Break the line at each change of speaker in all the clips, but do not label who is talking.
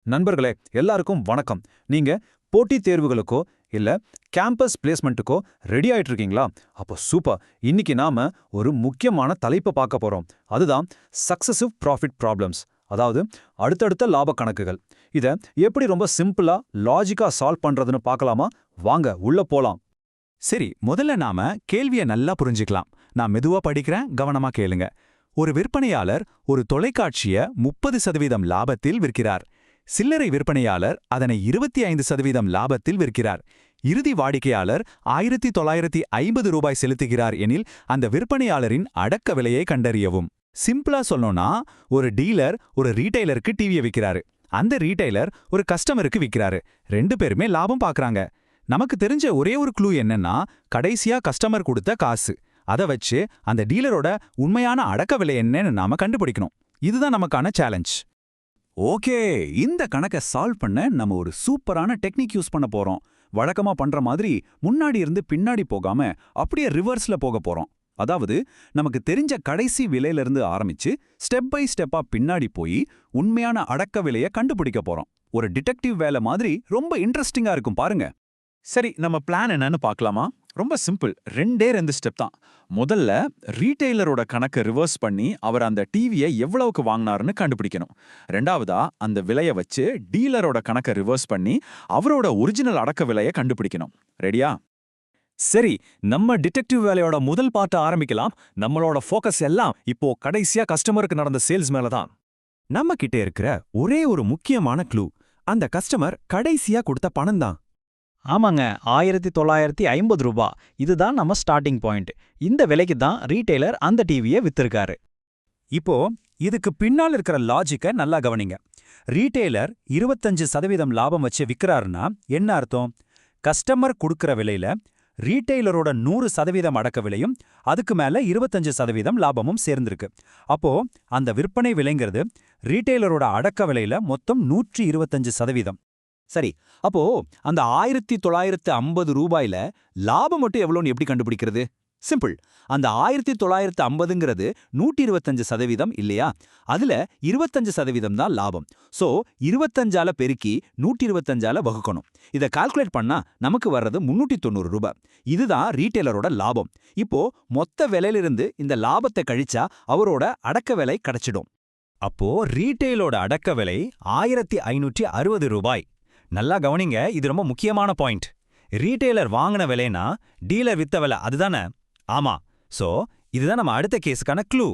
நண்பர்களே, எல்லாருக்கும் வணக்கம். நீங்க போட்டித் தேர்வுகளுக்கோ இல்ல கேம்பஸ் பிளேஸ்மெண்ட்டுக்கோ ரெடி ஆயிட்டு இருக்கீங்களா? அப்போ சூப்பர். இன்னைக்கு நாம ஒரு முக்கியமான தலைப்பை பார்க்க போறோம். அதுதான் சக்சசிவ் ப்ராஃபிட் ப்ராப்ளம்ஸ். அதாவது அடுத்தடுத்த லாப கணக்குகள். இத எப்படி ரொம்ப சிம்பிளா லாஜிக்கா சால்வ் பண்றதுன்னு பார்க்கலாமா? வாங்க உள்ள போலாம்.
சரி, முதல்ல நாம கேள்வியை நல்லா புரிஞ்சுக்கலாம். நான் மெதுவா படிக்கிறேன், கவனமா கேளுங்க. ஒரு விற்பனையாளர் ஒரு தொலைக்காட்சிய 30% லாபத்தில் விற்கிறார். சில்லறை விற்பனையாளர் அதனை 25% லாபத்தில் விற்கிறார். இறுதி வாடிக்கையாளர் 1950 ரூபாய் செலுத்துகிறார் எனில் அந்த விற்பனையாளரின் அடக்க விலையை கண்டறியவும். சிம்பிளா சொல்லணும்னா, ஒரு டீலர் ஒரு ரீட்டைலருக்கு டிவியை விற்கிறாரு. அந்த ரீட்டைலர் ஒரு கஸ்டமருக்கு விற்கிறாரு. ரெண்டு பேருமே லாபம் பார்க்கறாங்க. நமக்கு தெரிஞ்ச ஒரே ஒரு க்ளூ என்னன்னா, கடைசியா கஸ்டமர் கொடுத்த காசு. அதை வச்சு அந்த டீலரோட உண்மையான அடக்க விலை என்னன்னு நாம கண்டுபிடிக்கணும். இதுதான் நமக்கான சேலஞ்ச்.
ஓகே, இந்த கணக்கை சால்வ் பண்ண நம்ம ஒரு சூப்பரான டெக்னிக் யூஸ் பண்ண போறோம். வழக்கமா பண்ற மாதிரி முன்னாடி இருந்து பின்னாடி போகாம அப்படியே ரிவர்ஸ்ல போக போறோம். அதாவது நமக்கு தெரிஞ்ச கடைசி விலையிலிருந்து ஆரம்பிச்சு ஸ்டெப் பை ஸ்டெப்பா பின்னாடி போய் உண்மையான அடக்க விலையை கண்டுபிடிக்க போறோம். ஒரு டிடெக்டிவ் வேலை மாதிரி ரொம்ப இன்ட்ரெஸ்டிங்கா இருக்கும் பாருங்க.
சரி, நம்ம பிளான் என்னன்னு பார்க்கலாமா? ரொம்ப சிம்பிள். ரெண்டு ஸ்டெப் தான். முதல்ல ரீட்டைலரோட கணக்கை ரிவர்ஸ் பண்ணி அவர் அந்த டிவியை எவ்வளவுக்கு வாங்கினாருன்னு கண்டுபிடிக்கணும். ரெண்டாவதா அந்த விலையை வச்சு டீலரோட கணக்கை ரிவர்ஸ் பண்ணி அவரோட ஒரிஜினல் அடக்க விலையை கண்டுபிடிக்கணும். ரெடியா?
சரி, நம்ம டிடெக்டிவ் வேலையோட முதல் பார்ட்ட ஆரம்பிக்கலாம். நம்மளோட ஃபோக்கஸ் எல்லாம் இப்போ கடைசியா கஸ்டமருக்கு நடந்த சேல்ஸ் மேல தான்.
நம்ம கிட்ட இருக்கிற ஒரே ஒரு முக்கியமான க்ளூ அந்த கஸ்டமர் கடைசியா கொடுத்த பணம் தான்.
ஆமாங்க, 1950 ரூபா. இதுதான் நம்ம ஸ்டார்டிங் பாயிண்ட். இந்த விலைக்கு தான் ரீட்டைலர் அந்த டிவியை வித்திருக்காரு.
இப்போ இதுக்கு பின்னால் இருக்கிற லாஜிக்கை நல்லா கவனிங்க. ரீட்டைலர் 25% லாபம் வச்சு விற்கிறாருன்னா என்ன அர்த்தம்? கஸ்டமர் கொடுக்கிற விலையில ரீட்டைலரோட 100% அடக்க விலையும் அதுக்கு மேல 25% லாபமும் சேர்ந்திருக்கு. அப்போ அந்த விற்பனை விலைங்கிறது ரீட்டைலரோட அடக்க விலையில மொத்தம் 125%.
சரி, அப்போ அந்த 1950 ரூபாயில லாபம் மட்டும் எவ்வளோன்னு எப்படி கண்டுபிடிக்கிறது? சிம்பிள். அந்த 1950ங்கிறது 125% இல்லையா? அதுல 25% தான் லாபம். சோ 25ஆல பெருக்கி 125ஆல வகுக்கணும். இதை கால்குலேட் பண்ணா நமக்கு வர்றது 390 ரூபாய். இதுதான் ரீட்டைலரோட லாபம். இப்போ மொத்த விலையிலிருந்து இந்த லாபத்தை கழிச்சா அவரோட அடக்க விலை கிடைச்சிடும்.
அப்போ ரீட்டைலோட அடக்க விலை 1560 ரூபாய். நல்லா கவனிங்க, இது ரொம்ப முக்கியமான பாயிண்ட். ரீட்டைலர் வாங்கின விலைனா டீலர் வித்த விலை, அதுதானே? ஆமா. சோ இதுதான் நம்ம அடுத்த கேஸுக்கான க்ளூ.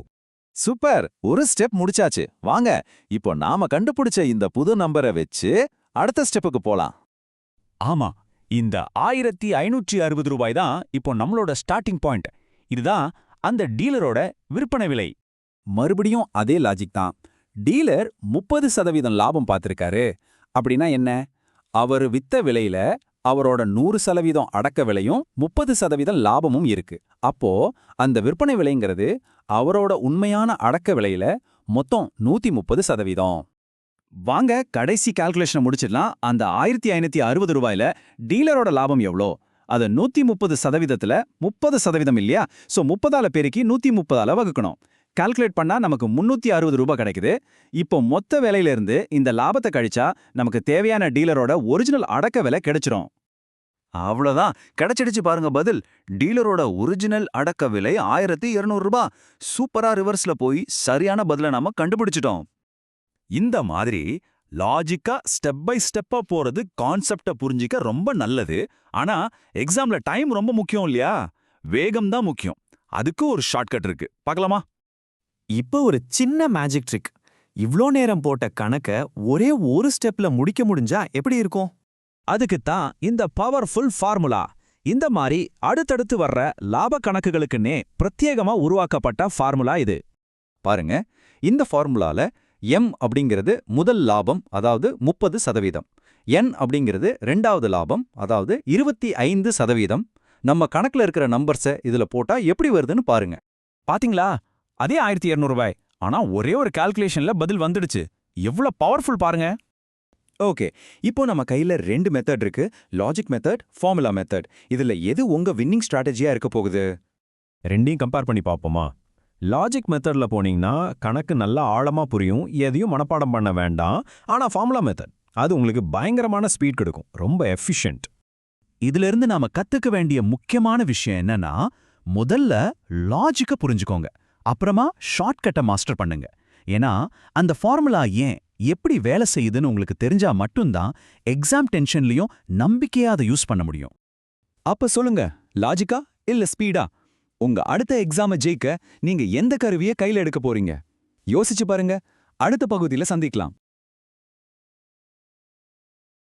சூப்பர், ஒரு ஸ்டெப் முடிச்சாச்சு. வாங்க இப்போ நாம கண்டுபிடிச்ச இந்த புது நம்பரை வச்சு அடுத்த ஸ்டெப்புக்கு போலாம்.
ஆமா, இந்த 1560 ரூபாய் தான் இப்போ நம்மளோட ஸ்டார்டிங் பாயிண்ட். இதுதான் அந்த டீலரோட விற்பனை விலை.
மறுபடியும் அதே லாஜிக் தான். டீலர் 30% லாபம் பார்த்திருக்காரு. அப்படின்னா என்ன? அவர் வித்த விலையில அவரோட 100% அடக்க விலையும் 30% லாபமும் இருக்கு. அப்போ அந்த விற்பனை விலைங்கிறது அவரோட உண்மையான அடக்க விலையில மொத்தம் 130%. வாங்க கடைசி கால்குலேஷனை முடிச்சிடலாம். அந்த 1560 ரூபாயில டீலரோட லாபம் எவ்வளோ? அது 130%த்துல 30% இல்லையா? சோ 30ஆல பெருக்கி 130ஆல வகுக்கணும். கால்குலேட் பண்ணா நமக்கு 360 ரூபாய் கிடைக்குது. இப்போ மொத்த விலையிலிருந்து இந்த லாபத்தை கழிச்சா நமக்கு தேவையான டீலரோட ஒரிஜினல் அடக்க விலை கிடைச்சிரும். அவ்வளோதான், கிடைச்சிடுச்சு பாருங்க பதில். டீலரோட ஒரிஜினல் அடக்க விலை 1200 ரூபாய். சூப்பரா ரிவர்ஸ்ல போய் சரியான பதிலை நாம கண்டுபிடிச்சிட்டோம்.
இந்த மாதிரி லாஜிக்கா ஸ்டெப் பை ஸ்டெப்பா போறது கான்செப்டை புரிஞ்சிக்க ரொம்ப நல்லது. ஆனா எக்ஸாம்ல டைம் ரொம்ப முக்கியம் இல்லையா? வேகம் தான் முக்கியம். அதுக்கு ஒரு ஷார்ட்கட் இருக்கு, பார்க்கலாமா?
இப்போ ஒரு சின்ன மேஜிக் ட்ரிக். இவ்ளோ நேரம் போட்ட கணக்க ஒரே ஒரு ஸ்டெப்ல முடிக்க முடிஞ்சா எப்படி இருக்கும்?
அதுக்குத்தான் இந்த பவர்ஃபுல் ஃபார்முலா. இந்த மாதிரி அடுத்தடுத்து வர்ற லாப கணக்குகளுக்குன்னே பிரத்யேகமா உருவாக்கப்பட்ட ஃபார்முலா இது.
பாருங்க, இந்த ஃபார்முலால எம் அப்படிங்கிறது முதல் லாபம், அதாவது 30%. என் அப்படிங்கிறது ரெண்டாவது லாபம், அதாவது 25%. நம்ம கணக்குல இருக்கிற நம்பர்ஸை இதுல போட்டா எப்படி வருதுன்னு பாருங்க.
பாத்தீங்களா? அதே 1200 ரூபாய். ஆனா ஒரே ஒரு கால்குலேஷன்ல பதில் வந்துடுச்சு. எவ்வளவு பவர்ஃபுல் பாருங்க.
ஓகே, இப்போ நம்ம கையில 2 மெத்தட் இருக்கு. Logic method, formula method. இதுல எது உங்க வின்னிங் ஸ்ட்ராட்டஜியா இருக்க போகுது?
ரெண்டையும் கம்பேர் பண்ணி பார்ப்போமா? லாஜிக் மெத்தட்ல போனீங்கன்னா கணக்கு நல்லா ஆழமா புரியும், எதையும் மனப்பாடம் பண்ண வேண்டாம். ஆனா ஃபார்முலா மெத்தட்
அது உங்களுக்கு பயங்கரமான ஸ்பீட் கொடுக்கும், ரொம்ப எஃபிஷியன்ட்.
இதிலிருந்து நாம கத்துக்க வேண்டிய முக்கியமான விஷயம் என்னன்னா, முதல்ல லாஜிக்க புரிஞ்சுக்கோங்க, அப்புறமா ஷார்ட்கட்டை மாஸ்டர் பண்ணுங்க. ஏன்னா அந்த ஃபார்முலா ஏன் எப்படி வேலை செய்யுதுன்னு உங்களுக்கு தெரிஞ்சா மட்டும்தான் எக்ஸாம் டென்ஷன்லயும் நம்பிக்கையா அதை யூஸ் பண்ண முடியும்.
அப்ப சொல்லுங்க, லாஜிக்கா இல்ல ஸ்பீடா? உங்க அடுத்த எக்ஸாமை ஜெயிக்க நீங்க எந்த கருவியை கையில எடுக்க போறீங்க? யோசிச்சு பாருங்க. அடுத்த பகுதியில சந்திக்கலாம்.